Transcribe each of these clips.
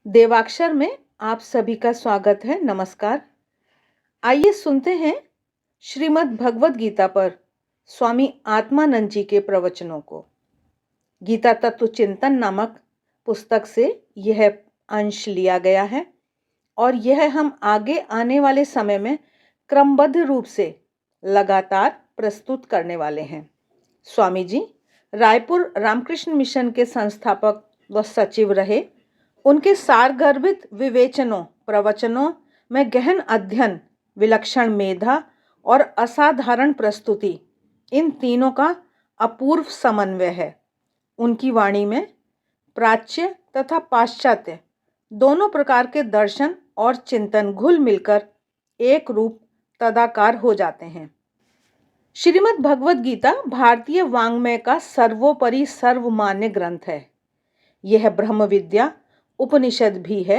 देवाक्षर में आप सभी का स्वागत है। नमस्कार। आइए सुनते हैं श्रीमद् भगवद गीता पर स्वामी आत्मानंद जी के प्रवचनों को। गीता तत्व चिंतन नामक पुस्तक से यह अंश लिया गया है और यह हम आगे आने वाले समय में क्रमबद्ध रूप से लगातार प्रस्तुत करने वाले हैं। स्वामी जी रायपुर रामकृष्ण मिशन के संस्थापक व सचिव रहे। उनके सारगर्भित विवेचनों, प्रवचनों में गहन अध्ययन, विलक्षण मेधा और असाधारण प्रस्तुति, इन तीनों का अपूर्व समन्वय है। उनकी वाणी में प्राच्य तथा पाश्चात्य दोनों प्रकार के दर्शन और चिंतन घुल मिलकर एक रूप तदाकार हो जाते हैं। श्रीमद् भगवद गीता भारतीय वाङ्मय का सर्वोपरि सर्वमान्य ग्रंथ है। यह ब्रह्म विद्या उपनिषद भी है,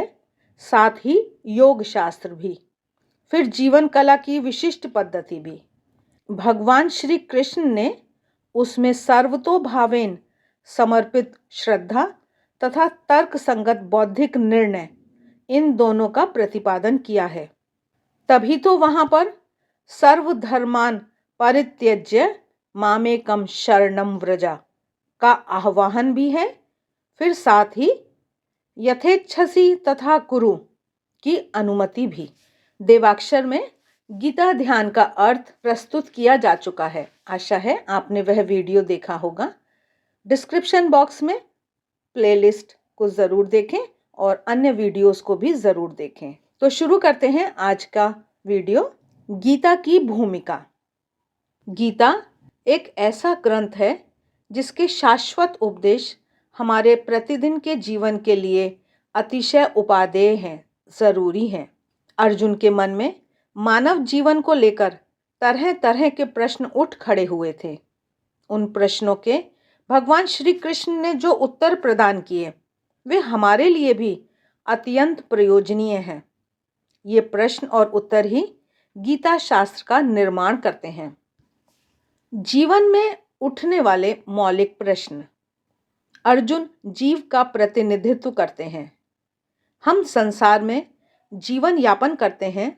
साथ ही योग शास्त्र भी, फिर जीवन कला की विशिष्ट पद्धति भी। भगवान श्री कृष्ण ने उसमें सर्वतोभावेन समर्पित श्रद्धा तथा तर्क संगत बौद्धिक निर्णय, इन दोनों का प्रतिपादन किया है। तभी तो वहां पर सर्वधर्मान परित्यज्य मामेकम शरणम व्रजा का आह्वान भी है। फिर साथ ही यथेच्छसि तथा कुरु की अनुमति भी। देवाक्षर में गीता ध्यान का अर्थ प्रस्तुत किया जा चुका है। आशा है आपने वह वीडियो देखा होगा। डिस्क्रिप्शन बॉक्स में प्लेलिस्ट को ज़रूर देखें और अन्य वीडियोस को भी ज़रूर देखें। तो शुरू करते हैं आज का वीडियो। गीता की भूमिका। गीता एक ऐसा ग्रंथ है जिसके शाश्वत उपदेश हमारे प्रतिदिन के जीवन के लिए अतिशय उपादेय हैं, ज़रूरी हैं। अर्जुन के मन में मानव जीवन को लेकर तरह तरह के प्रश्न उठ खड़े हुए थे। उन प्रश्नों के भगवान श्री कृष्ण ने जो उत्तर प्रदान किए वे हमारे लिए भी अत्यंत प्रयोजनीय हैं। ये प्रश्न और उत्तर ही गीता शास्त्र का निर्माण करते हैं। जीवन में उठने वाले मौलिक प्रश्न। अर्जुन जीव का प्रतिनिधित्व करते हैं। हम संसार में जीवन यापन करते हैं।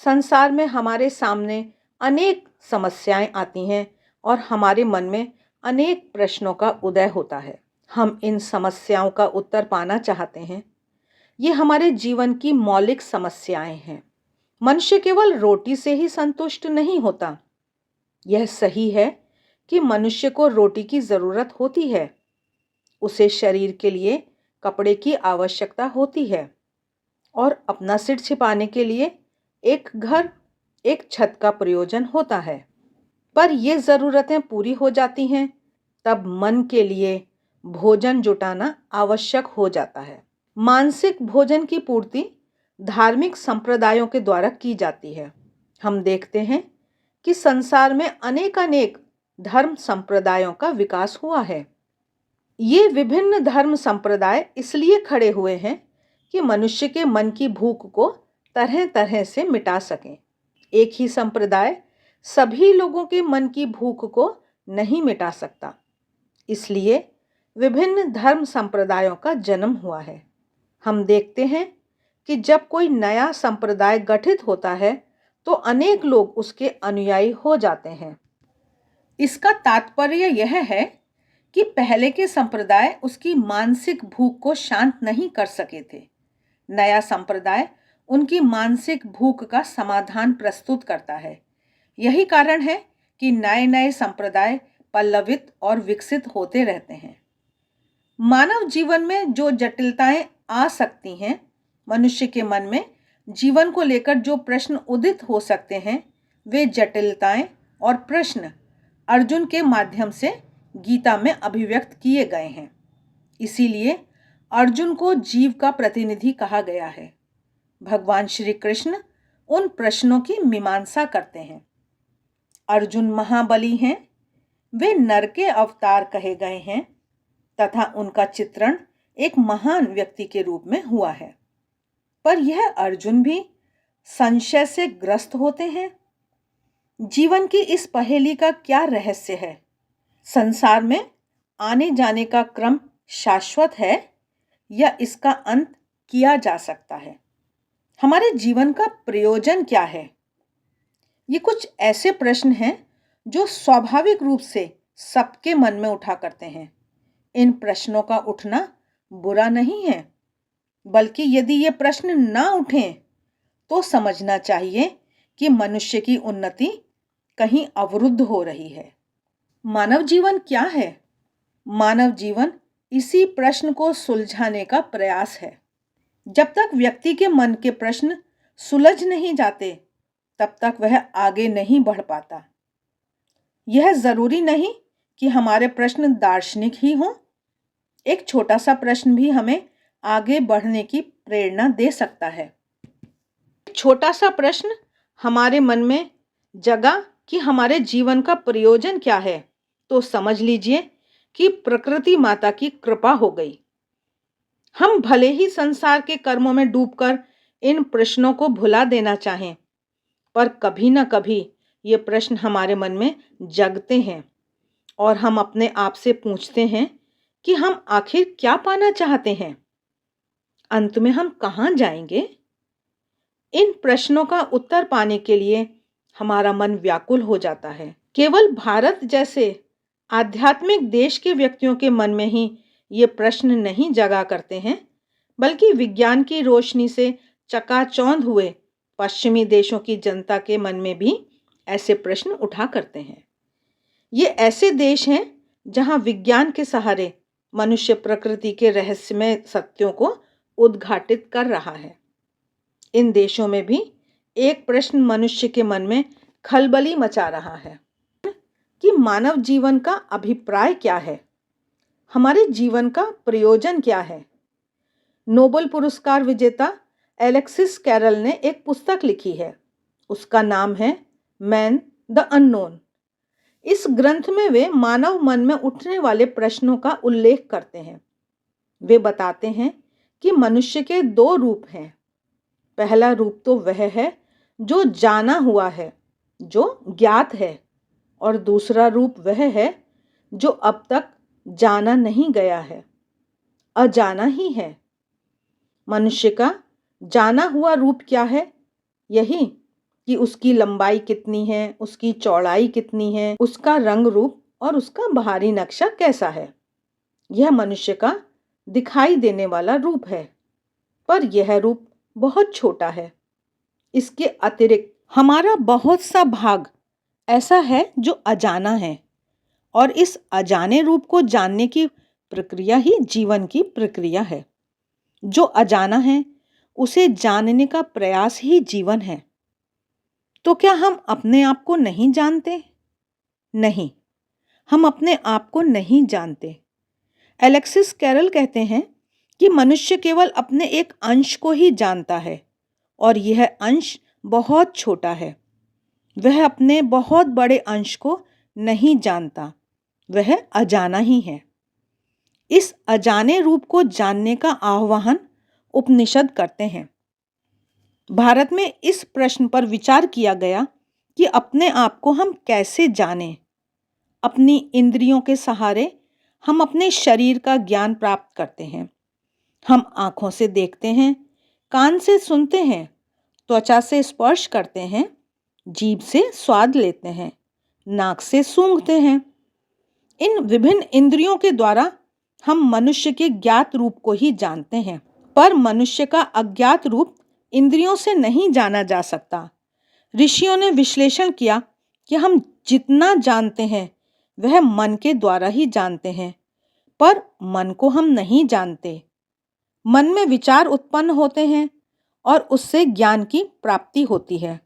संसार में हमारे सामने अनेक समस्याएं आती हैं और हमारे मन में अनेक प्रश्नों का उदय होता है। हम इन समस्याओं का उत्तर पाना चाहते हैं। ये हमारे जीवन की मौलिक समस्याएं हैं। मनुष्य केवल रोटी से ही संतुष्ट नहीं होता। यह सही है कि मनुष्य को रोटी की ज़रूरत होती है। उसे शरीर के लिए कपड़े की आवश्यकता होती है और अपना सिर छिपाने के लिए एक घर, एक छत का प्रयोजन होता है। पर ये ज़रूरतें पूरी हो जाती हैं तब मन के लिए भोजन जुटाना आवश्यक हो जाता है। मानसिक भोजन की पूर्ति धार्मिक संप्रदायों के द्वारा की जाती है। हम देखते हैं कि संसार में अनेक धर्म संप्रदायों का विकास हुआ है। ये विभिन्न धर्म संप्रदाय इसलिए खड़े हुए हैं कि मनुष्य के मन की भूख को तरह तरह से मिटा सकें। एक ही संप्रदाय सभी लोगों के मन की भूख को नहीं मिटा सकता। इसलिए विभिन्न धर्म संप्रदायों का जन्म हुआ है। हम देखते हैं कि जब कोई नया संप्रदाय गठित होता है तो अनेक लोग उसके अनुयायी हो जाते हैं। इसका तात्पर्य यह है कि पहले के संप्रदाय उसकी मानसिक भूख को शांत नहीं कर सके थे। नया संप्रदाय उनकी मानसिक भूख का समाधान प्रस्तुत करता है। यही कारण है कि नए नए संप्रदाय पल्लवित और विकसित होते रहते हैं। मानव जीवन में जो जटिलताएं आ सकती हैं, मनुष्य के मन में जीवन को लेकर जो प्रश्न उदित हो सकते हैं, वे जटिलताएं और प्रश्न अर्जुन के माध्यम से गीता में अभिव्यक्त किए गए हैं। इसीलिए अर्जुन को जीव का प्रतिनिधि कहा गया है। भगवान श्री कृष्ण उन प्रश्नों की मीमांसा करते हैं। अर्जुन महाबली हैं। वे नर के अवतार कहे गए हैं तथा उनका चित्रण एक महान व्यक्ति के रूप में हुआ है। पर यह अर्जुन भी संशय से ग्रस्त होते हैं। जीवन की इस पहेली का क्या रहस्य है? संसार में आने जाने का क्रम शाश्वत है या इसका अंत किया जा सकता है? हमारे जीवन का प्रयोजन क्या है? ये कुछ ऐसे प्रश्न हैं जो स्वाभाविक रूप से सबके मन में उठा करते हैं। इन प्रश्नों का उठना बुरा नहीं है, बल्कि यदि ये प्रश्न ना उठें तो समझना चाहिए कि मनुष्य की उन्नति कहीं अवरुद्ध हो रही है। मानव जीवन क्या है? मानव जीवन इसी प्रश्न को सुलझाने का प्रयास है। जब तक व्यक्ति के मन के प्रश्न सुलझ नहीं जाते, तब तक वह आगे नहीं बढ़ पाता। यह जरूरी नहीं कि हमारे प्रश्न दार्शनिक ही हों। एक छोटा सा प्रश्न भी हमें आगे बढ़ने की प्रेरणा दे सकता है। छोटा सा प्रश्न हमारे मन में जगा कि हमारे जीवन का प्रयोजन क्या है, तो समझ लीजिए कि प्रकृति माता की कृपा हो गई। हम भले ही संसार के कर्मों में डूबकर इन प्रश्नों को भुला देना चाहें, पर कभी ना कभी ये प्रश्न हमारे मन में जगते हैं और हम अपने आप से पूछते हैं कि हम आखिर क्या पाना चाहते हैं? अंत में हम कहाँ जाएंगे? इन प्रश्नों का उत्तर पाने के लिए हमारा मन व्याकुल हो जाता है। केवल भारत जैसे आध्यात्मिक देश के व्यक्तियों के मन में ही ये प्रश्न नहीं जगा करते हैं, बल्कि विज्ञान की रोशनी से चकाचौंध हुए पश्चिमी देशों की जनता के मन में भी ऐसे प्रश्न उठा करते हैं। ये ऐसे देश हैं जहां विज्ञान के सहारे मनुष्य प्रकृति के रहस्यमय सत्यों को उद्घाटित कर रहा है। इन देशों में भी एक प्रश्न मनुष्य के मन में खलबली मचा रहा है कि मानव जीवन का अभिप्राय क्या है? हमारे जीवन का प्रयोजन क्या है? नोबेल पुरस्कार विजेता एलेक्सिस कैरल ने एक पुस्तक लिखी है। उसका नाम है मैन द अननोन। इस ग्रंथ में वे मानव मन में उठने वाले प्रश्नों का उल्लेख करते हैं। वे बताते हैं कि मनुष्य के दो रूप हैं। पहला रूप तो वह है जो जाना हुआ है, जो ज्ञात है, और दूसरा रूप वह है जो अब तक जाना नहीं गया है, अजाना ही है। मनुष्य का जाना हुआ रूप क्या है? यही कि उसकी लंबाई कितनी है, उसकी चौड़ाई कितनी है, उसका रंग रूप और उसका बाहरी नक्शा कैसा है। यह मनुष्य का दिखाई देने वाला रूप है, पर यह रूप बहुत छोटा है। इसके अतिरिक्त हमारा बहुत सा भाग ऐसा है जो अजाना है, और इस अजाने रूप को जानने की प्रक्रिया ही जीवन की प्रक्रिया है। जो अजाना है उसे जानने का प्रयास ही जीवन है। तो क्या हम अपने आप को नहीं जानते? नहीं, हम अपने आप को नहीं जानते। एलेक्सिस कैरल कहते हैं कि मनुष्य केवल अपने एक अंश को ही जानता है, और यह अंश बहुत छोटा है। वह अपने बहुत बड़े अंश को नहीं जानता, वह अजाना ही है। इस अजाने रूप को जानने का आह्वान उपनिषद करते हैं। भारत में इस प्रश्न पर विचार किया गया कि अपने आप को हम कैसे जानें। अपनी इंद्रियों के सहारे हम अपने शरीर का ज्ञान प्राप्त करते हैं। हम आँखों से देखते हैं, कान से सुनते हैं, त्वचा से स्पर्श करते हैं, जीभ से स्वाद लेते हैं, नाक से सूंघते हैं। इन विभिन्न इंद्रियों के द्वारा हम मनुष्य के ज्ञात रूप को ही जानते हैं, पर मनुष्य का अज्ञात रूप इंद्रियों से नहीं जाना जा सकता। ऋषियों ने विश्लेषण किया कि हम जितना जानते हैं वह मन के द्वारा ही जानते हैं, पर मन को हम नहीं जानते। मन में विचार उत्पन्न होते हैं और उससे ज्ञान की प्राप्ति होती है,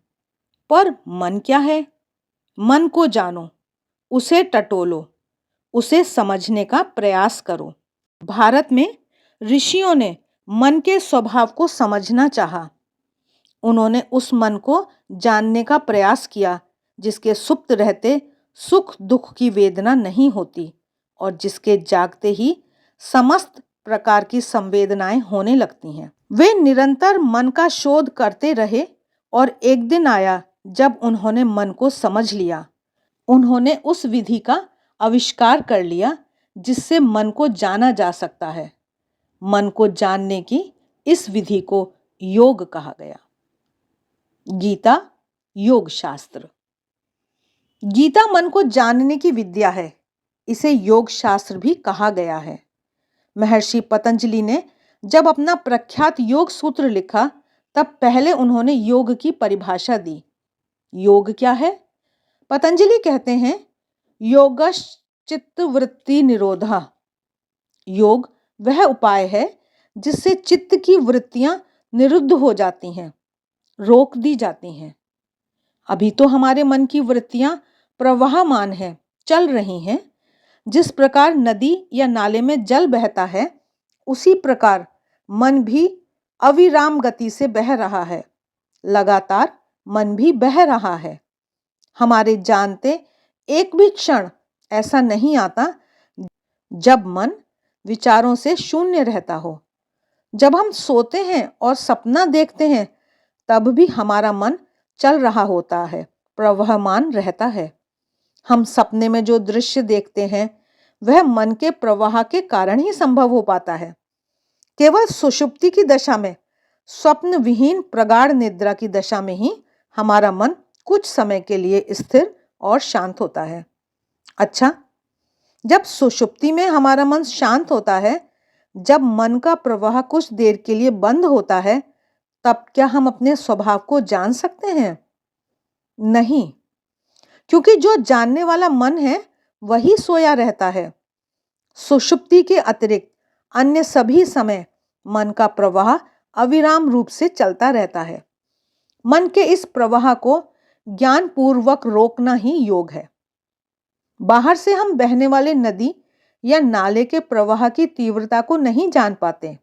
पर मन क्या है? मन को जानो, उसे टटोलो, उसे समझने का प्रयास करो। भारत में ऋषियों ने मन के स्वभाव को समझना चाहा। उन्होंने उस मन को जानने का प्रयास किया जिसके सुप्त रहते सुख दुख की वेदना नहीं होती, और जिसके जागते ही समस्त प्रकार की संवेदनाएं होने लगती हैं। वे निरंतर मन का शोध करते रहे, और एक दिन आया जब उन्होंने मन को समझ लिया। उन्होंने उस विधि का आविष्कार कर लिया जिससे मन को जाना जा सकता है। मन को जानने की इस विधि को योग कहा गया। गीता योग शास्त्र। गीता मन को जानने की विद्या है, इसे योग शास्त्र भी कहा गया है। महर्षि पतंजलि ने जब अपना प्रख्यात योग सूत्र लिखा, तब पहले उन्होंने योग की परिभाषा दी। योग क्या है? पतंजलि कहते हैं, योगश्चित्त वृत्ति निरोधा। योग वह उपाय है जिससे चित्त की वृत्तियां निरुद्ध हो जाती हैं, रोक दी जाती हैं। अभी तो हमारे मन की वृत्तियां प्रवाहमान हैं, चल रही हैं। जिस प्रकार नदी या नाले में जल बहता है, उसी प्रकार मन भी अविराम गति से बह रहा है। लगातार मन भी बह रहा है। हमारे जानते एक भी क्षण ऐसा नहीं आता जब मन विचारों से शून्य रहता हो। जब हम सोते हैं और सपना देखते हैं, तब भी हमारा मन चल रहा होता है, प्रवहमान रहता है। हम सपने में जो दृश्य देखते हैं, वह मन के प्रवाह के कारण ही संभव हो पाता है। केवल सुषुप्ति की दशा में, स्वप्न विहीन प्रगाढ़ निद्रा की दशा में ही हमारा मन कुछ समय के लिए स्थिर और शांत होता है। अच्छा, जब सुषुप्ति में हमारा मन शांत होता है, जब मन का प्रवाह कुछ देर के लिए बंद होता है, तब क्या हम अपने स्वभाव को जान सकते हैं? नहीं, क्योंकि जो जानने वाला मन है वही सोया रहता है। सुषुप्ति के अतिरिक्त अन्य सभी समय मन का प्रवाह अविराम रूप से चलता रहता है। मन के इस प्रवाह को ज्ञानपूर्वक रोकना ही योग है। बाहर से हम बहने वाले नदी या नाले के प्रवाह की तीव्रता को नहीं जान पाते।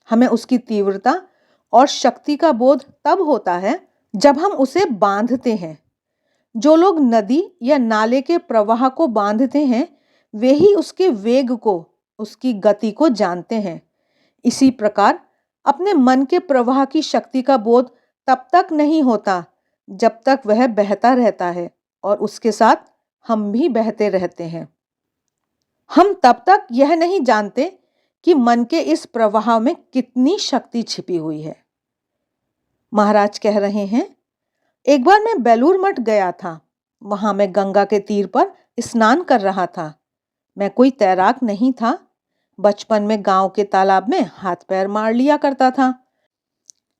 हमें उसकी तीव्रता और शक्ति का बोध तब होता है जब हम उसे बांधते हैं। जो लोग नदी या नाले के प्रवाह को बांधते हैं, वे ही उसके वेग को, उसकी गति को जानते हैं। इसी प्रकार अपने मन के प्रवाह की शक्ति का बोध तब तक नहीं होता जब तक वह बहता रहता है और उसके साथ हम भी बहते रहते हैं। हम तब तक यह नहीं जानते कि मन के इस प्रवाह में कितनी शक्ति छिपी हुई है। महाराज कह रहे हैं, एक बार मैं बेलूर मठ गया था। वहां मैं गंगा के तीर पर स्नान कर रहा था। मैं कोई तैराक नहीं था। बचपन में गांव के तालाब में हाथ पैर मार लिया करता था।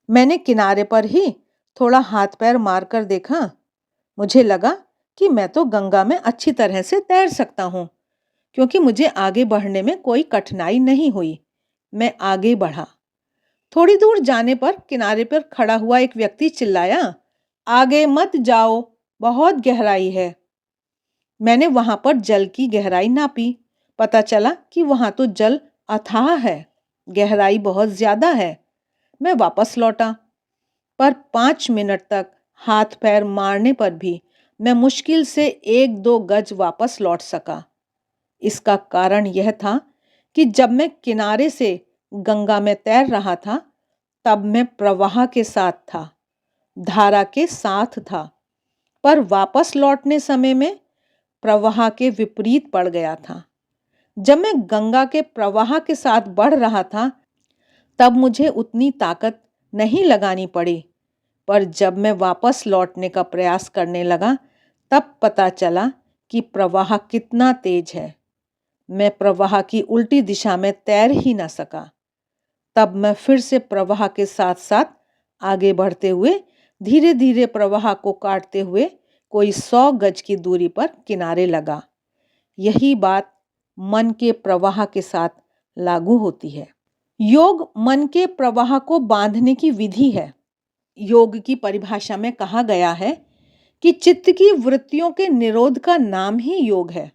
मैंने किनारे पर ही थोड़ा हाथ पैर मारकर देखा। मुझे लगा कि मैं तो गंगा में अच्छी तरह से तैर सकता हूँ, क्योंकि मुझे आगे बढ़ने में कोई कठिनाई नहीं हुई। मैं आगे बढ़ा। थोड़ी दूर जाने पर किनारे पर खड़ा हुआ एक व्यक्ति चिल्लाया, आगे मत जाओ, बहुत गहराई है। मैंने वहां पर जल की गहराई नापी। पता चला कि वहां तो जल अथाह है, गहराई बहुत ज्यादा है। मैं वापस लौटा, पर 5 मिनट तक हाथ पैर मारने पर भी मैं मुश्किल से 1-2 गज वापस लौट सका। इसका कारण यह था कि जब मैं किनारे से गंगा में तैर रहा था, तब मैं प्रवाह के साथ था, धारा के साथ था, पर वापस लौटने समय में प्रवाह के विपरीत पड़ गया था। जब मैं गंगा के प्रवाह के साथ बढ़ रहा था, तब मुझे उतनी ताकत नहीं लगानी पड़ी, पर जब मैं वापस लौटने का प्रयास करने लगा, तब पता चला कि प्रवाह कितना तेज है। मैं प्रवाह की उल्टी दिशा में तैर ही ना सका। तब मैं फिर से प्रवाह के साथ साथ आगे बढ़ते हुए धीरे धीरे प्रवाह को काटते हुए कोई 100 गज की दूरी पर किनारे लगा। यही बात मन के प्रवाह के साथ लागू होती है। योग मन के प्रवाह को बांधने की विधि है। योग की परिभाषा में कहा गया है कि चित्त की वृत्तियों के निरोध का नाम ही योग है।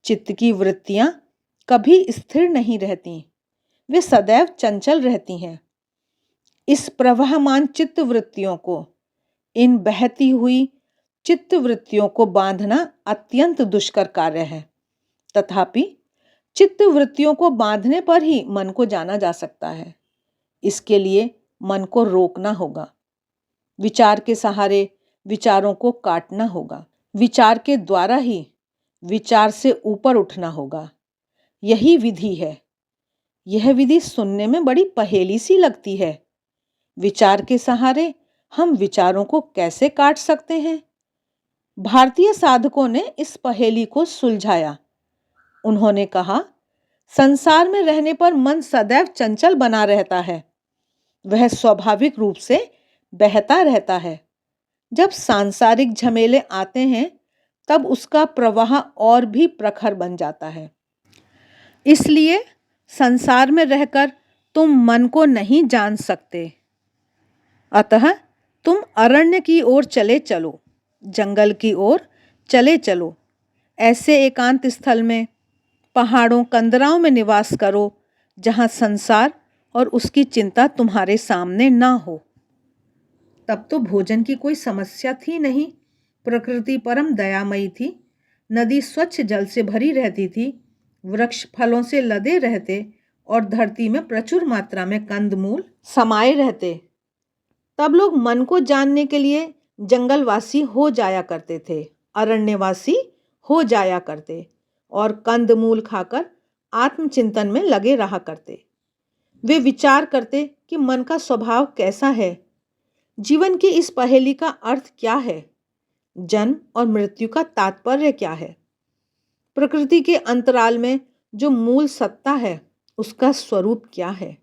चित्त की वृत्तियां कभी स्थिर नहीं रहती, वे सदैव चंचल रहती हैं। इस प्रवाहमान चित्त वृत्तियों को, इन बहती हुई चित्त वृत्तियों को बांधना अत्यंत दुष्कर कार्य है। तथापि चित्त वृत्तियों को बांधने पर ही मन को जाना जा सकता है। इसके लिए मन को रोकना होगा। विचार के सहारे विचारों को काटना होगा। विचार के द्वारा ही विचार से ऊपर उठना होगा। यही विधि है। यह विधि सुनने में बड़ी पहेली सी लगती है। विचार के सहारे हम विचारों को कैसे काट सकते हैं? भारतीय साधकों ने इस पहेली को सुलझाया। उन्होंने कहा, संसार में रहने पर मन सदैव चंचल बना रहता है। वह स्वाभाविक रूप से बहता रहता है। जब सांसारिक झमेले आते हैं तब उसका प्रवाह और भी प्रखर बन जाता है। इसलिए संसार में रहकर तुम मन को नहीं जान सकते। अतः तुम अरण्य की ओर चले चलो, जंगल की ओर चले चलो। ऐसे एकांत स्थल में, पहाड़ों कंदराओं में निवास करो जहाँ संसार और उसकी चिंता तुम्हारे सामने ना हो। तब तो भोजन की कोई समस्या थी नहीं। प्रकृति परम दयामयी थी। नदी स्वच्छ जल से भरी रहती थी। वृक्ष फलों से लदे रहते और धरती में प्रचुर मात्रा में कंदमूल समाये रहते। तब लोग मन को जानने के लिए जंगलवासी हो जाया करते थे, अरण्यवासी हो जाया करते और कंदमूल खाकर आत्मचिंतन में लगे रहा करते। वे विचार करते कि मन का स्वभाव कैसा है, जीवन की इस पहेली का अर्थ क्या है, जन्म और मृत्यु का तात्पर्य क्या है, प्रकृति के अंतराल में जो मूल सत्ता है उसका स्वरूप क्या है,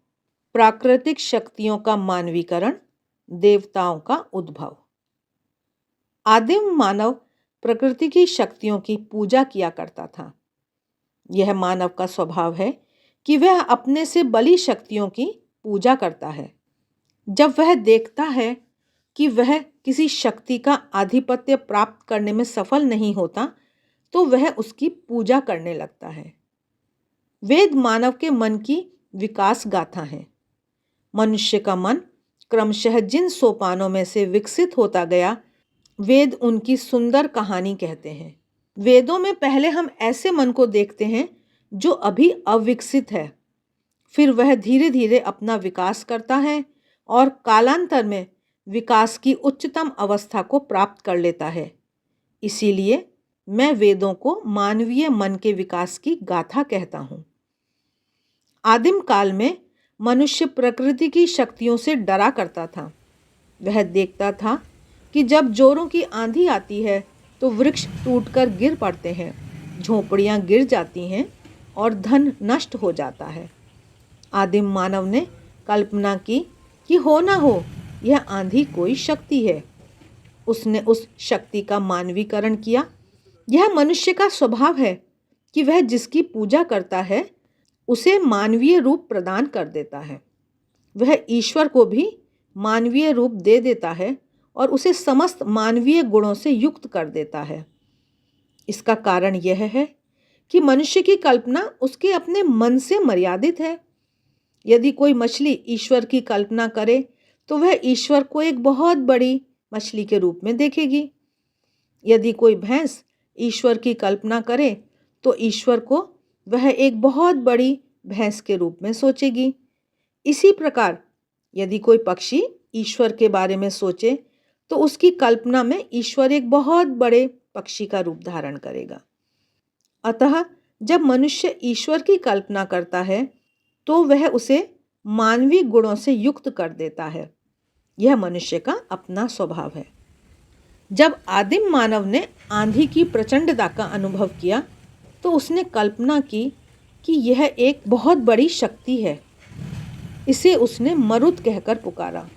प्राकृतिक शक्तियों का मानवीकरण, देवताओं का उद्भव। आदिम मानव प्रकृति की शक्तियों की पूजा किया करता था। यह मानव का स्वभाव है कि वह अपने से बली शक्तियों की पूजा करता है। जब वह देखता है कि वह किसी शक्ति का आधिपत्य प्राप्त करने में सफल नहीं होता तो वह उसकी पूजा करने लगता है। वेद मानव के मन की विकास गाथा है। मनुष्य का मन क्रमशः जिन सोपानों में से विकसित होता गया, वेद उनकी सुंदर कहानी कहते हैं। वेदों में पहले हम ऐसे मन को देखते हैं जो अभी अविकसित है, फिर वह धीरे धीरे अपना विकास करता है और कालांतर में विकास की उच्चतम अवस्था को प्राप्त कर लेता है। इसीलिए मैं वेदों को मानवीय मन के विकास की गाथा कहता हूँ। आदिम काल में मनुष्य प्रकृति की शक्तियों से डरा करता था। वह देखता था कि जब जोरों की आंधी आती है तो वृक्ष टूटकर गिर पड़ते हैं, झोपड़ियाँ गिर जाती हैं और धन नष्ट हो जाता है। आदिम मानव ने कल्पना की कि हो ना हो यह आंधी कोई शक्ति है। उसने उस शक्ति का मानवीकरण किया। यह मनुष्य का स्वभाव है कि वह जिसकी पूजा करता है उसे मानवीय रूप प्रदान कर देता है। वह ईश्वर को भी मानवीय रूप दे देता है और उसे समस्त मानवीय गुणों से युक्त कर देता है। इसका कारण यह है कि मनुष्य की कल्पना उसके अपने मन से मर्यादित है। यदि कोई मछली ईश्वर की कल्पना करे तो वह ईश्वर को एक बहुत बड़ी मछली के रूप में देखेगी। यदि कोई भैंस ईश्वर की कल्पना करे तो ईश्वर को वह एक बहुत बड़ी भैंस के रूप में सोचेगी। इसी प्रकार यदि कोई पक्षी ईश्वर के बारे में सोचे तो उसकी कल्पना में ईश्वर एक बहुत बड़े पक्षी का रूप धारण करेगा। अतः जब मनुष्य ईश्वर की कल्पना करता है तो वह उसे मानवीय गुणों से युक्त कर देता है। यह मनुष्य का अपना स्वभाव है। जब आदिम मानव ने आंधी की प्रचंडता का अनुभव किया तो उसने कल्पना की कि यह एक बहुत बड़ी शक्ति है। इसे उसने मरुत कहकर पुकारा।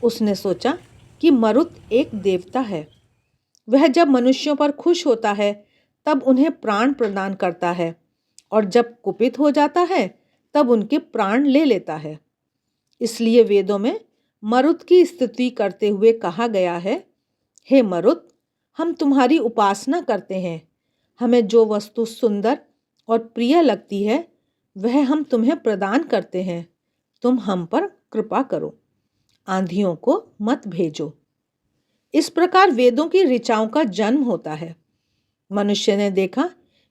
उसने सोचा कि मरुत एक देवता है। वह जब मनुष्यों पर खुश होता है तब उन्हें प्राण प्रदान करता है और जब कुपित हो जाता है तब उनके प्राण ले लेता है। इसलिए वेदों में मरुत की स्तुति करते हुए कहा गया है, हे मरुत, हम तुम्हारी उपासना करते हैं। हमें जो वस्तु सुंदर और प्रिय लगती है वह हम तुम्हें प्रदान करते हैं। तुम हम पर कृपा करो, आंधियों को मत भेजो। इस प्रकार वेदों की ऋचाओं का जन्म होता है। मनुष्य ने देखा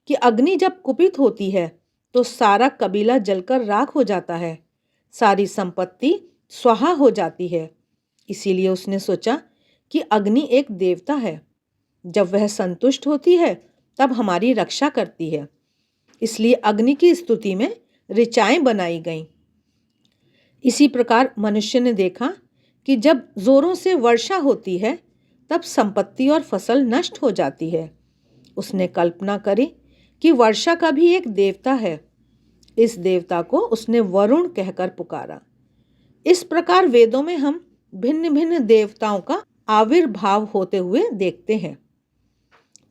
कि अग्नि जब कुपित होती है तो सारा कबीला जलकर राख हो जाता है, सारी संपत्ति स्वाहा हो जाती है। इसीलिए उसने सोचा कि अग्नि एक देवता है। जब वह संतुष्ट होती है तब हमारी रक्षा करती है। इसलिए अग्नि की स्तुति में ऋचाएं बनाई गईं। इसी प्रकार मनुष्य ने देखा कि जब जोरों से वर्षा होती है तब संपत्ति और फसल नष्ट हो जाती है। उसने कल्पना करी कि वर्षा का भी एक देवता है। इस देवता को उसने वरुण कहकर पुकारा। इस प्रकार वेदों में हम भिन्न भिन्न देवताओं का आविर्भाव होते हुए देखते हैं।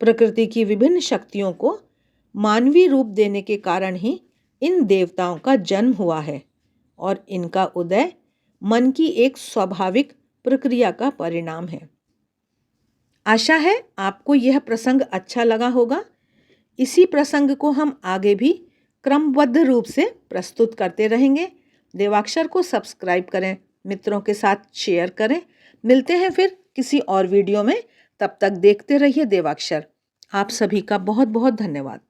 प्रकृति की विभिन्न शक्तियों को मानवीय रूप देने के कारण ही इन देवताओं का जन्म हुआ है और इनका उदय मन की एक स्वाभाविक प्रक्रिया का परिणाम है। आशा है आपको यह प्रसंग अच्छा लगा होगा। इसी प्रसंग को हम आगे भी क्रमबद्ध रूप से प्रस्तुत करते रहेंगे। देवाक्षर को सब्सक्राइब करें, मित्रों के साथ शेयर करें। मिलते हैं फिर किसी और वीडियो में। तब तक देखते रहिए देवाक्षर। आप सभी का बहुत बहुत धन्यवाद।